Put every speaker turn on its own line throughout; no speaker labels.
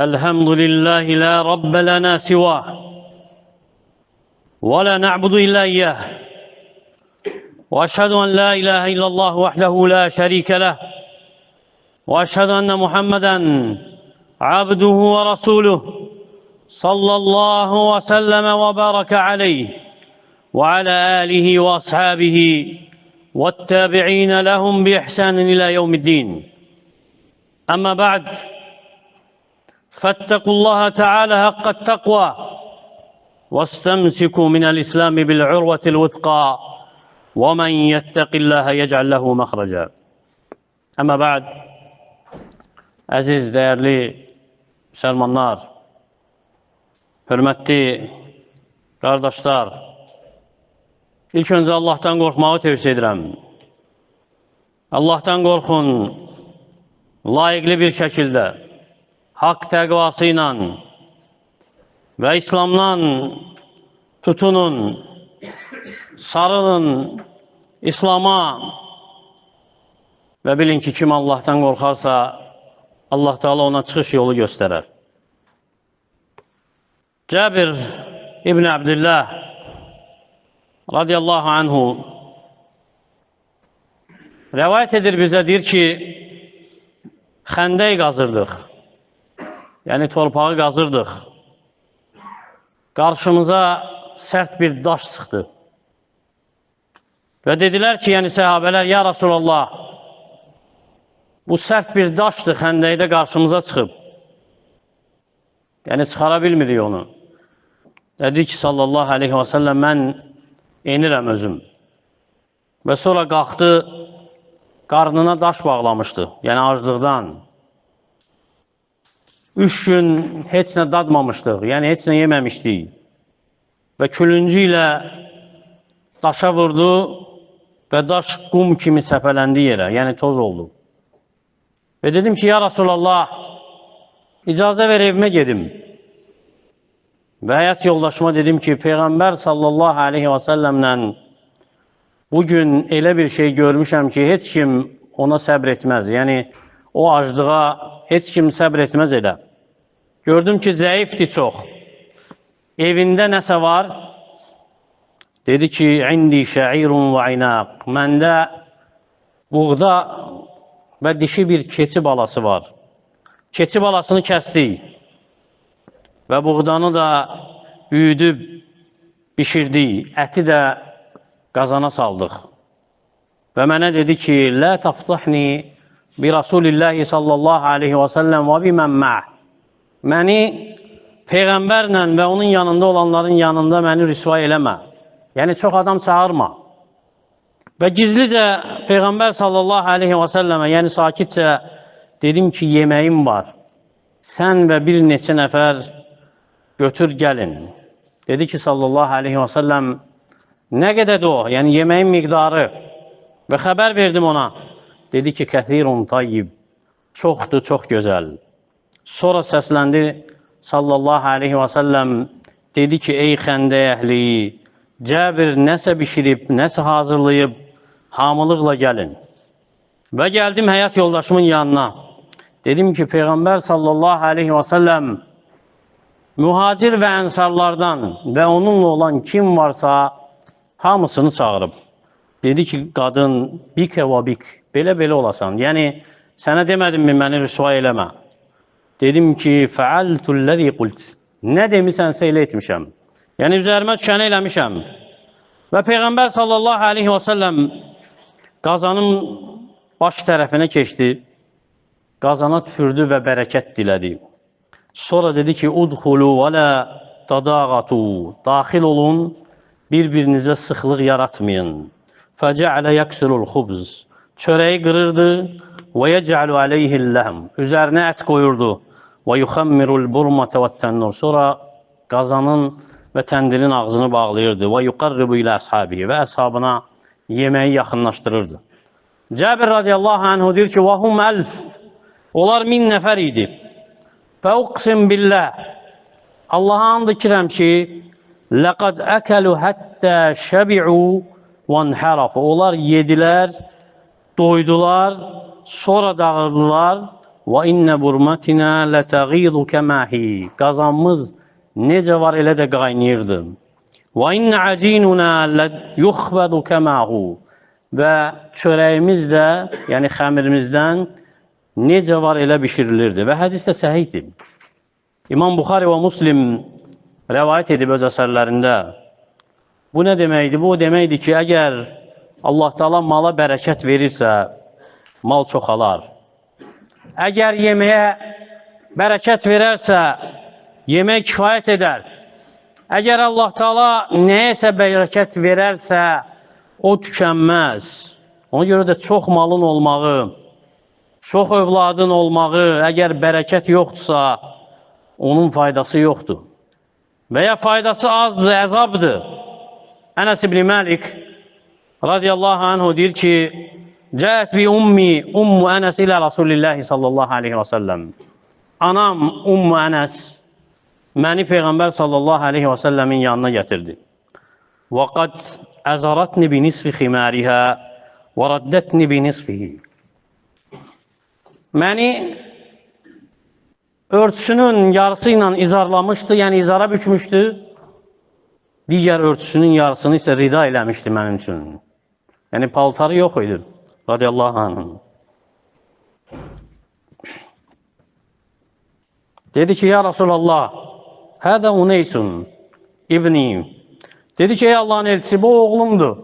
الحمد لله لا رب لنا سواه ولا نعبد إلا إياه وأشهد أن لا إله إلا الله وحده لا شريك له وأشهد أن محمدا عبده ورسوله صلى الله وسلم وبارك عليه وعلى آله وأصحابه والتابعين لهم بإحسان إلى يوم الدين. أما بعد، فاتقوا الله تعالى حق التقوى واستمسكوا من الإسلام بالعروة الوثقى ومن يتق الله يجعل له مخرجا. Ama ba'd, əziz, dəyərli müsəlmanlar, hörmətli qardaşlar, ilk öncə Allahdan qorxmağı tövsiyə edirəm. Allahdan qorxun, layiqli bir şəkildə, haqq təqvası ilə və İslamdan tutunun, sarılın İslama və bilin ki, kim Allahdan qorxarsa, Allah Teala ona çıxış yolu göstərər. Cabir İbn Abdillah radiyallahu anhu rəvayət edir bizə, deyir ki, xəndək qazırdıq, yəni torpağı qazırdıq. Qarşımıza sərt bir daş çıxdı. Və dedilər ki, yəni səhabələr, ya Rasulallah, bu sərt bir daşdır, xəndəkdə qarşımıza çıxıb. Yəni çıxara bilmirik onu. Dedi ki, sallallahu aleyhi və səlləm, mən enirəm özüm. Və sonra qalxdı, qarnına daş bağlamışdı, yəni aclıqdan. 3 gün heç nə dadmamışdıq, yəni heç nə yeməmişdik. Və külüncü ilə daşa vurdu və daş qum kimi səpələndi yerə, yəni toz oldu. Və dedim ki, ya Rasulallah, icazə ver evimə gedim. Və həyat yoldaşıma dedim ki, Peyğəmbər sallallahu aleyhi və səlləmlə bugün elə bir şey görmüşəm ki, heç kim ona səbr etməz. Yəni, o aclığa heç kim səbr etməz elə. Gördüm ki, zəifdir çox. Evində nəsə var? Dedi ki, indi şəirun və inaq. Məndə buğda və dişi bir keçi balası var. Keçi balasını kəsdik və buğdanı da üyüdüb, bişirdik, əti də qazana saldıq. Və mənə dedi ki, lə taftahni bi Rasulillahi sallallahu aleyhi və səlləm və bimən məh. Məni Peyğəmbərlə və onun yanında olanların yanında məni rüsvay eləmə. Yəni, çox adam çağırma. Və gizlicə Peyğəmbər sallallahu aleyhi və səlləmə, yəni sakitcə dedim ki, yeməyim var. Sən və bir neçə nəfər götür gəlin. Dedi ki, sallallahu aleyhi və səlləm, nə qədədir o? Yəni, yeməyin miqdarı. Və xəbər verdim ona. Dedi ki, kəthirun tayyib. Çoxdur, çox gözəl. Sonra səsləndi sallallahu aleyhi və səlləm. Dedi ki, ey xəndək əhli, Cəbir nəsə bişirib, nəsə hazırlayıb, hamılıqla gəlin. Və gəldim həyat yoldaşımın yanına. Dedim ki, Peyğəmbər sallallahu aleyhi və səlləm mühacir və ənsarlardan və onunla olan kim varsa hamısını çağırıb. Dedi ki, qadın, bikə və bik, belə-belə olasan. Yəni, sənə demədim mi, məni rüsvay eləmə. Dedim ki, fəaltulləzi qult. Nə demisənsə elə etmişəm. Yəni, üzərimə düşəni eləmişəm. Və Peyğəmbər sallallahu aleyhi və səlləm qazanın baş tərəfinə keçdi. Qazana tüfürdü və bərəkət dilədi. Sonra dedi ki, udxulu və lə tadağatu. Daxil olun, bir-birinizə sıxlıq yaratmayın. Fəcə'lə yəksirul xubz. Çörəyi qırırdı və yəcə'lu aleyhilləhəm. Üzərinə ət qoyurdu. Və yuxammirul burmatə və tənnur. Sonra qazanın və təndirin ağzını bağlayırdı. Və yuqarribu ilə əshabihi. Və əshabına yeməyi yaxınlaşdırırdı. Cəbir radiyallahu anhu deyir ki, vəhum əlf. Onlar 1000 nəfər idi. Və uqsim billah. Allaha and içirəm ki, ləqad əkəlu həttə şəbi'u və nhərəfu. Onlar yedilər, doydular sonra dağıldılar. Və innə burmatina lətəğidu kəməhi. Qazanımız necə var elə də qaynayırdı. Və innə əcinuna yuxbədu kəməhu. Və çörəyimiz də, yəni xəmirimizdən necə var elə bişirilirdi. Və hədis də səhihdir. İmam Buxari və Muslim rəvayət edib öz əsərlərində. Bu nə deməkdir? Bu deməkdir ki, əgər Allah Teala mala bərəkət verirsə, mal çoxalar. Əgər yeməyə bərəkət verərsə, yemək kifayət edər. Əgər Allah Teala nəyəsə bərəkət verərsə, o tükənməz. Ona görə də çox malın olmağı, çox övladın olmağı, əgər bərəkət yoxdursa, onun faydası yoxdur. Və ya faydası azdır, əzabdır. Ənəs ibn Məlik radiyallahu anhu deyir ki, Cəət bi ummu Ənəs ilə Rasulillahi sallallahu aleyhi və səlləm. Anam Ummu Ənəs məni Peyğəmbər sallallahu aleyhi və səlləmin yanına gətirdi. Və qad əzaratni bi nisfi ximərihə və raddətni bi nisfihi. Məni örtüsünün yarısı ilə izarlamışdı, yəni izara bükmüşdü. Digər örtüsünün yarısını isə rida eləmişdi mənim üçün. Yəni paltarı yox idi. Radiyallahu anh. Dedi ki, ya Rasulallah, hədə uneysun ibni. Dedi ki, ey Allah'ın elçisi, bu oğlumdur.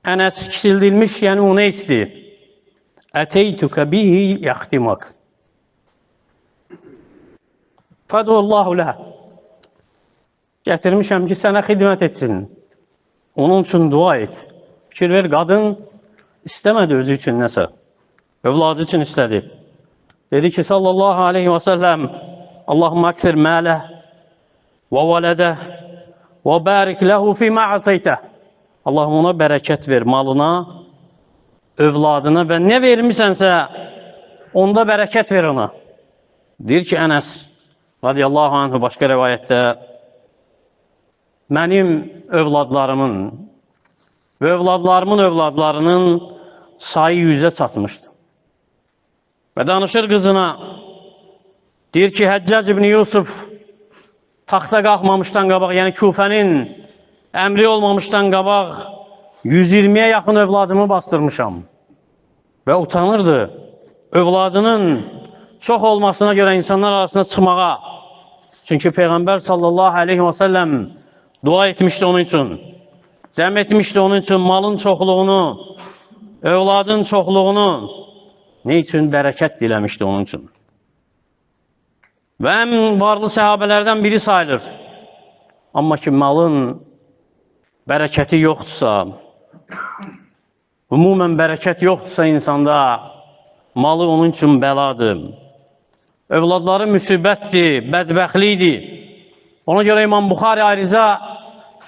Ənəs kisildilmiş, yəni uneysdir. Əteytükə bihi yaxtimak. Fədullahu ləh. Gətirmişəm ki, sənə xidmət etsin. Onun üçün dua et. Fikir ver, qadın istəmədi özü üçün nəsə. Övladı üçün istədi. Dedi ki, sallallahu aleyhi və səlləm, Allahumma əksir mələh və vələdə və bərik ləhu fīmə ətəytəh. Allahım ona bərəkət ver, malına, övladına və nə vermişsənsə, onda bərəkət ver ona. Deyir ki, Ənəs radiyallahu anhu başqa rəvayətdə, mənim övladlarımın və övladlarımın övladlarının sayı 100-ə çatmışdı. Və danışır qızına, deyir ki, Həccac ibn Yusuf taxta qalxmamışdan qabaq, yəni Küfənin əmri olmamışdan qabaq 120-yə yaxın övladımı bastırmışam. Və utanırdı övladının çox olmasına görə insanlar arasında çıxmağa. Çünki Peyğəmbər sallallahu aleyhi və səlləm dua etmişdi onun üçün. Cəm etmişdi onun üçün malın çoxluğunu, övladın çoxluğunu. Ne üçün? Bərəkət diləmişdi onun üçün. Və ən varlı səhabələrdən biri sayılır. Amma ki, malın bərəkəti yoxdursa, ümumən bərəkət yoxdursa insanda, malı onun üçün bəladır. Övladları müsibətdir, bədbəxtlikdir. Ona görə İmam Buxari ayrıca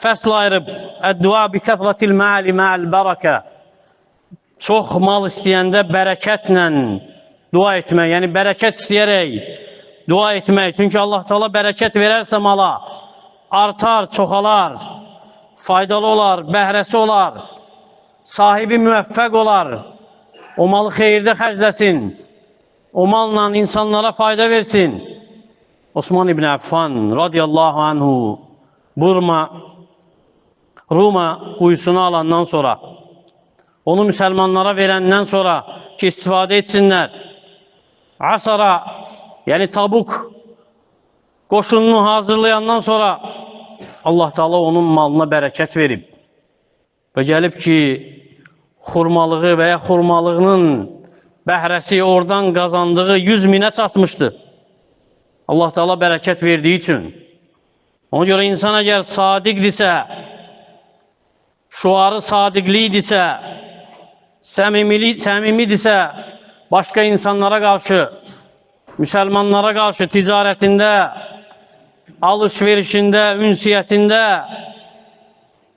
fəsl ayırıb, Əd-dua bi kəthratil məli mə'l bərəkə. Çox mal istəyəndə bərəkətlə dua etmək, yəni bərəkət istəyərək dua etmək. Çünki Allah Teala bərəkət verərsə mala, artar, çoxalar, faydalı olar, bəhrəsi olar, sahibi müvəffəq olar, o malı xeyirdə xərcləsin, o malla insanlara fayda versin. Osman ibn Affan radiyallahu anhu Ruma quyusunu alandan sonra, onu müsəlmanlara verəndən sonra ki, istifadə etsinlər, Asara, yəni Tabuk qoşununu hazırlayandan sonra Allah Teala onun malına bərəkət verib və gəlib ki, xurmalığı və ya xurmalığının bəhrəsi oradan qazandığı 100 minə çatmışdı. Allah Teala bərəkət verdiyi üçün. Ona görə insan əgər sadiqdirsə, şuarı sadiqliyidirsə, səmimidirsə, başqa insanlara qarşı, müsəlmanlara qarşı ticarətində, alış-verişində, ünsiyyətində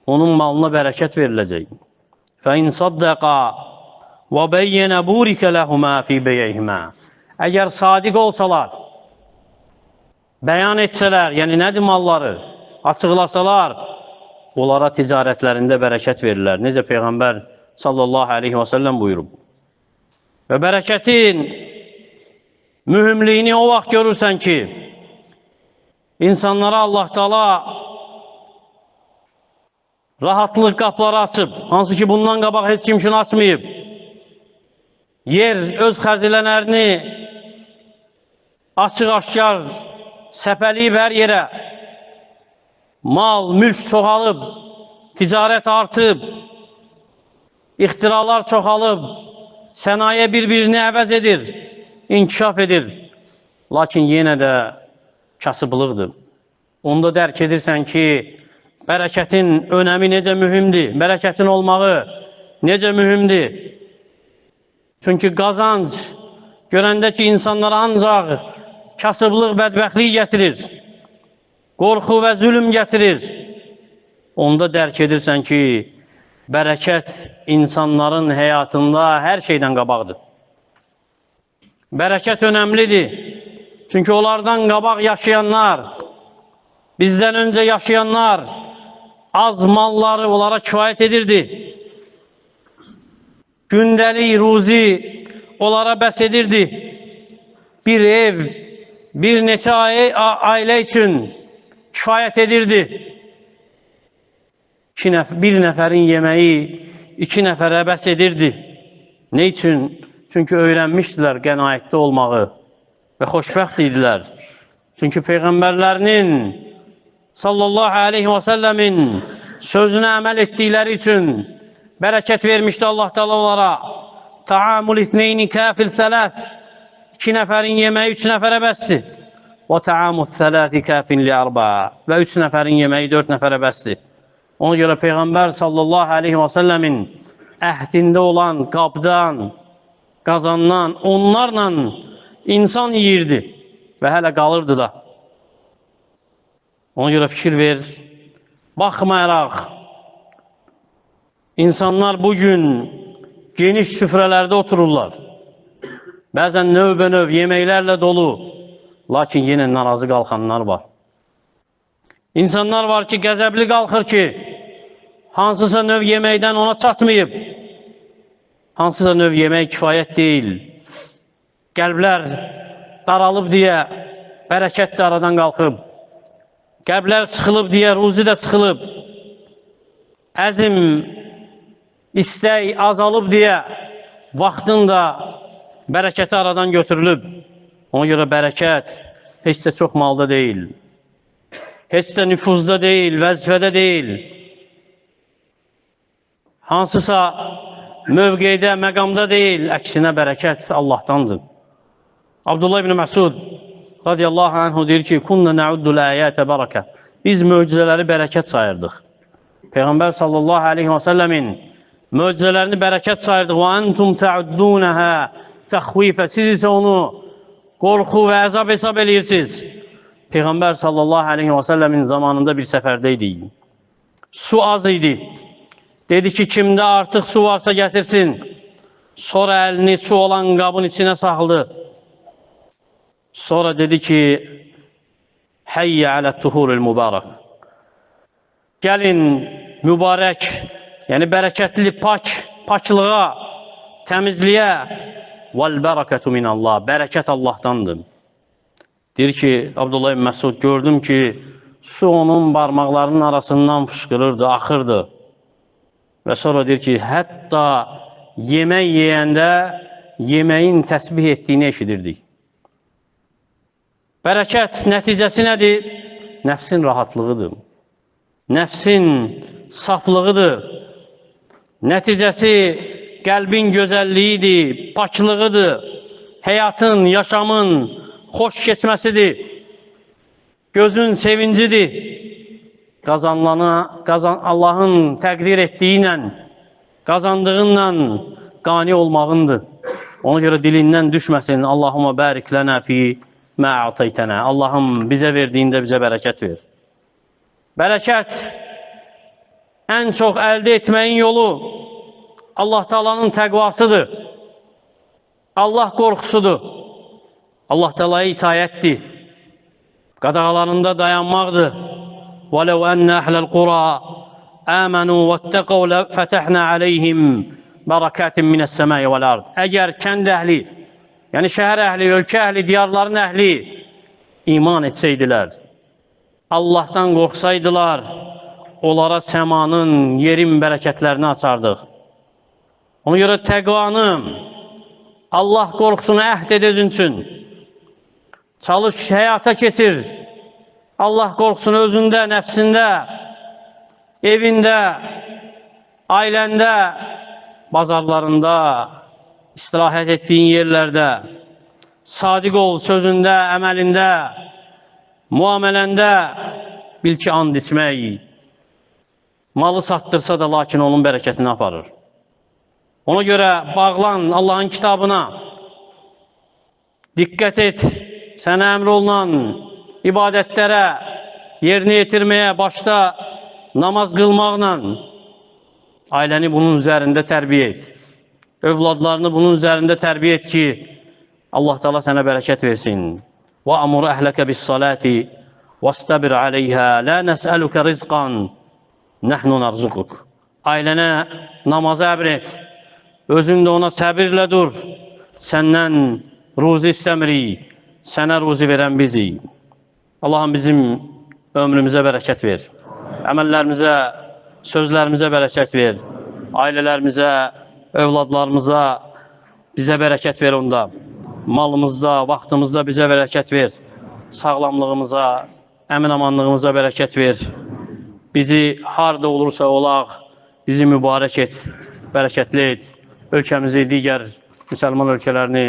onun malına bərəkət veriləcək. فَاِنْ صَدَّقَا وَبَيَّنَ بُورِكَ لَهُمَا فِي بَيَيْهِمَا. Əgər sadiq olsalar, bəyan etsələr, yəni nədir malları, açıqlasalar, onlara ticarətlərində bərəkət verirlər. Necə Peyğəmbər sallallahu aleyhi və səlləm buyurub. Və bərəkətin mühümliyini o vaxt görürsən ki, insanlara Allah Teala rahatlıq qapıları açıb, hansı ki bundan qabaq heç kim üçün açmayıb. Yer öz xəzinələrini açıq-aşkar səpəliyib hər yerə. Mal, mülk çoxalıb, ticarət artıb, ixtiralar çoxalıb, sənaye bir-birini əvəz edir, inkişaf edir. Lakin yenə də kasıblıqdır. Onda dərk edirsən ki, bərəkətin önəmi necə mühümdür, bərəkətin olmağı necə mühümdür. Çünki qazanc görəndə ki, insanlara ancaq kasıblıq, bədbəxtlik gətirir, qorxu və zülüm gətirir. Onda dərk edirsən ki, bərəkət insanların həyatında hər şeydən qabaqdır. Bərəkət önəmlidir. Çünki onlardan qabaq yaşayanlar, bizdən öncə yaşayanlar, az malları onlara kifayət edirdi. Gündəlik ruzi onlara bəs edirdi. Bir ev, bir neçə ailə üçün kifayət edirdi. Bir nəfərin yeməyi 2 nəfərə bəs edirdi. Ne üçün? Çünki öyrənmişdilər qənaətli olmağı və xoşbəxt idilər. Çünki Peyğəmbərlərinin sallallahu aleyhi və səlləmin sözünə əməl etdikləri üçün bərəkət vermişdi Allah Teala onlara. Ta'amul ithneyni kafil thalath. 2 nəfərin yeməyi 3 nəfərə bəsdir. Və ta'amul thalathi kafin li 4. Və 3 nəfərin yeməyi 4 nəfərə bəsdir. Ona görə Peyğəmbər sallallahu aleyhi və səlləmin əhdində olan qabdan, qazandan, onlarla insan yiyirdi və hələ qalırdı da. Ona görə fikir ver, baxmayaraq, insanlar bugün geniş süfrələrdə otururlar. Bəzən növbə-növ yeməklərlə dolu, lakin yenə narazı qalxanlar var. İnsanlar var ki, qəzəbli qalxır ki, hansısa növ yeməkdən ona çatmayıb, hansısa növ yemək kifayət deyil. Qəlblər daralıb deyə bərəkət də aradan qalxıb. Qəlblər sıxılıb deyə ruzi də sıxılıb. Əzm, istək azalıb deyə vaxtın da bərəkəti aradan götürülüb. Ona görə bərəkət heç də çox malda deyil. Heç də nüfuzda deyil, vəzifədə deyil. Hansısa mövqeydə, məqamda deyil, əksinə bərəkət Allahdandır. Abdullah ibn Məsud radiyallahu anhu deyir ki, Kunna nəuddul əyətə bərəkə. Biz möcüzələri bərəkət sayırdıq. Peyğəmbər sallallahu aleyhi və səlləmin möcüzələrini bərəkət sayırdıq. Və antum təuddunəhə təxvifə. Siz isə onu qorxu və əzab hesab edirsiniz. Peyğəmbər sallallahu aleyhi və səlləmin zamanında bir səfərdəydik. Su az idi. Dedi ki, kimdə artıq su varsa gətirsin. Sonra əlini su olan qabın içinə saxladı. Sonra dedi ki, Həyyə alət-tuhurul mübarək. Gəlin mübarək, yəni bərəkətli, paklığa, təmizliyə. Vəl-bərəkətu minəllah. Bərəkət Allahdandır. Deyir ki, Abdullah ibn Məsud, gördüm ki, su onun barmaqlarının arasından fışqırırdı, axırdı. Və sonra deyir ki, hətta yemək yeyəndə yeməyin təsbih etdiyini eşidirdik. Bərəkət nəticəsi nədir? Nəfsin rahatlığıdır. Nəfsin saflığıdır. Nəticəsi qəlbin gözəlliyidir, paklığıdır. Həyatın, yaşamın xoş keçməsidir. Gözün sevincidir. Allahın təqdir etdiyi ilə, qazandığınla qani olmağındır. Ona görə dilindən düşməsin. Allahumma bərik lənə fi mə ətəytənə. Allahım bizə verdiyində bizə bərəkət ver. Bərəkət ən çox əldə etməyin yolu Allah Taala'nın təqvasıdır. Allah qorxusudur. Allah Taala'ya itayətdir. Qadağalarında dayanmaqdır. وَلَوْ أَنَّ أَحْلَ الْقُرَى آمَنُوا وَاتَّقَوْا فَتَحْنَا عَلَيْهِمْ bərakatin minəs-səmai vəl-ard. Əgər kənd əhli, yəni şəhər əhli, ölkə əhli, diyarların əhli iman etsəydilər, Allahdan qorxsaydılar, onlara səmanın, yerin bərəkətlərini açardıq. Ona görə təqvanı, Allah qorxusunu əhd ed özün üçün. Çalış, həyata keçir. Allah qorxusunu özündə, nəfsində, evində, ailəndə, bazarlarında, istirahət etdiyin yerlərdə, sadiq ol sözündə, əməlində, muameləndə, bil ki, and içmək, malı satdırsa da lakin onun bərəkətini aparır. Ona görə bağlan Allahın kitabına, diqqət et, sənə əmr olunan ibadətlərə, yerinə yetirməyə, başda namaz qılmaqla, ailəni bunun üzərində tərbiyə et. Övladlarını bunun üzərində tərbiyə et ki, Allah Teala sənə bərəkət versin. وَأَمُرْ أَهْلَكَ بِالصَّلَاةِ وَاسْتَبِرْ عَلَيْهَا لَا نَسْأَلُكَ رِزْقًا نَحْنُ نَرْزُقُكَ. Ailənə namazı əmr et. Özün də ona səbirlə dur. Səndən ruzi istəmirik. Sənə ruzi verən bizik. Allahım bizim ömrümüzə bərəkət ver. Əməllərimizə, sözlərimizə bərəkət ver. Ailələrimizə, övladlarımıza bizə bərəkət ver onda. Malımızda, vaxtımızda bizə bərəkət ver. Sağlamlığımıza, əmin-amanlığımıza bərəkət ver. Bizi harda olursa olaq, bizi mübarək et, bərəkətli et. Ölkəmizi, digər müsəlman ölkələrini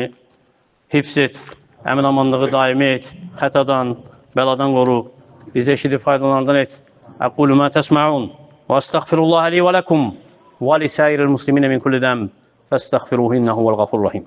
hifz et, əmin-amanlığı daimi et, xətadan, bəladan qoru. Bizi eşidib faydalardan et. Əqulu mə təsməun və əstəğfirullaha li və ləkum və lisəyiril musliminə min kulli dəm fəstəğfiruhu innəhu vəl-ğafurur rahim.